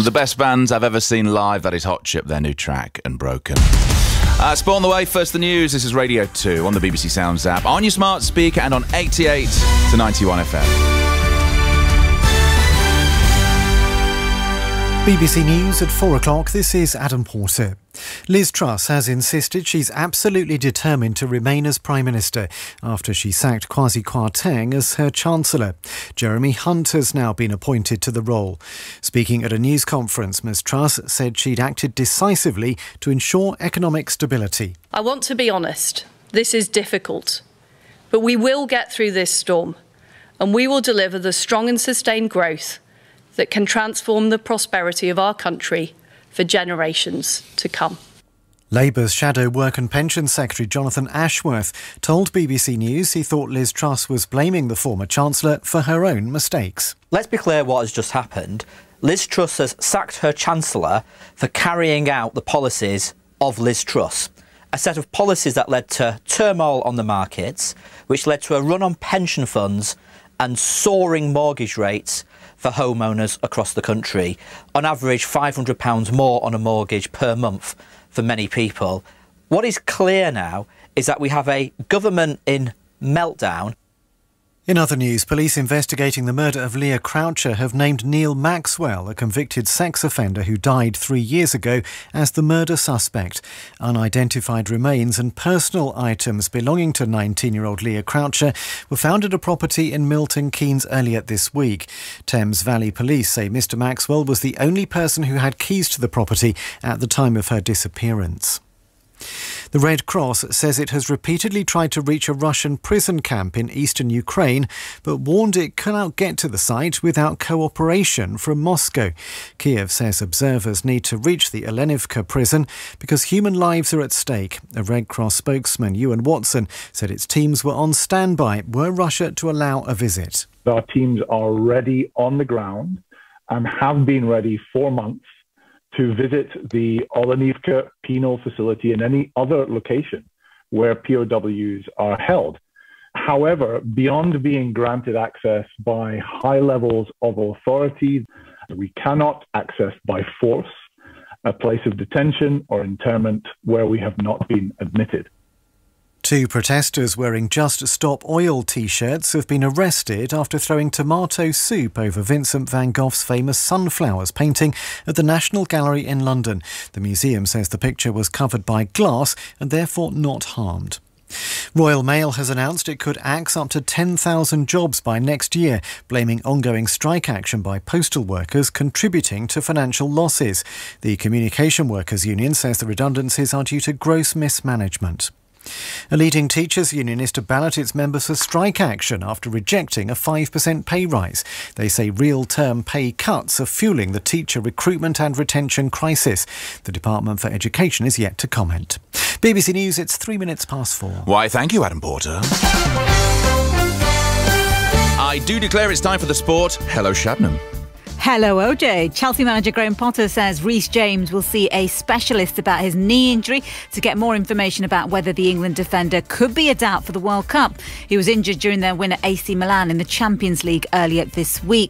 the best bands I've ever seen live. That is Hot Chip, their new track, and Broken. Sport on the way. First the news. This is Radio 2 on the BBC Sounds app, on your smart speaker and on 88 to 91 FM. BBC News at 4 o'clock. This is Adam Porter. Liz Truss has insisted she's absolutely determined to remain as Prime Minister after she sacked Kwasi Kwarteng as her Chancellor. Jeremy Hunt has now been appointed to the role. Speaking at a news conference, Ms Truss said she'd acted decisively to ensure economic stability. I want to be honest. This is difficult. But we will get through this storm, and we will deliver the strong and sustained growth that can transform the prosperity of our country for generations to come. Labour's Shadow Work and Pensions Secretary Jonathan Ashworth told BBC News he thought Liz Truss was blaming the former Chancellor for her own mistakes. Let's be clear what has just happened. Liz Truss has sacked her Chancellor for carrying out the policies of Liz Truss. A set of policies that led to turmoil on the markets, which led to a run on pension funds and soaring mortgage rates for homeowners across the country. On average, £500 more on a mortgage per month for many people. What is clear now is that we have a government in meltdown. In other news, police investigating the murder of Leah Croucher have named Neil Maxwell, a convicted sex offender who died 3 years ago, as the murder suspect. Unidentified remains and personal items belonging to 19-year-old Leah Croucher were found at a property in Milton Keynes earlier this week. Thames Valley Police say Mr Maxwell was the only person who had keys to the property at the time of her disappearance. The Red Cross says it has repeatedly tried to reach a Russian prison camp in eastern Ukraine, but warned it cannot get to the site without cooperation from Moscow. Kiev says observers need to reach the Olenivka prison because human lives are at stake. A Red Cross spokesman, Ewan Watson, said its teams were on standby were Russia to allow a visit. Our teams are ready on the ground and have been ready for months to visit the Olenivka penal facility and any other location where POWs are held. However, beyond being granted access by high levels of authority, we cannot access by force a place of detention or internment where we have not been admitted. 2 protesters wearing Just Stop Oil T-shirts have been arrested after throwing tomato soup over Vincent van Gogh's famous Sunflowers painting at the National Gallery in London. The museum says the picture was covered by glass and therefore not harmed. Royal Mail has announced it could axe up to 10,000 jobs by next year, blaming ongoing strike action by postal workers contributing to financial losses. The Communication Workers Union says the redundancies are due to gross mismanagement. A leading teachers' union is to ballot its members for strike action after rejecting a 5% pay rise. They say real-term pay cuts are fueling the teacher recruitment and retention crisis. The Department for Education is yet to comment. BBC News, it's 3 minutes past 4. Why, thank you, Adam Porter. I do declare it's time for the sport. Hello, Shabnam. Hello, OJ. Chelsea manager Graham Potter says Reece James will see a specialist about his knee injury to get more information about whether the England defender could be a doubt for the World Cup. He was injured during their win at AC Milan in the Champions League earlier this week.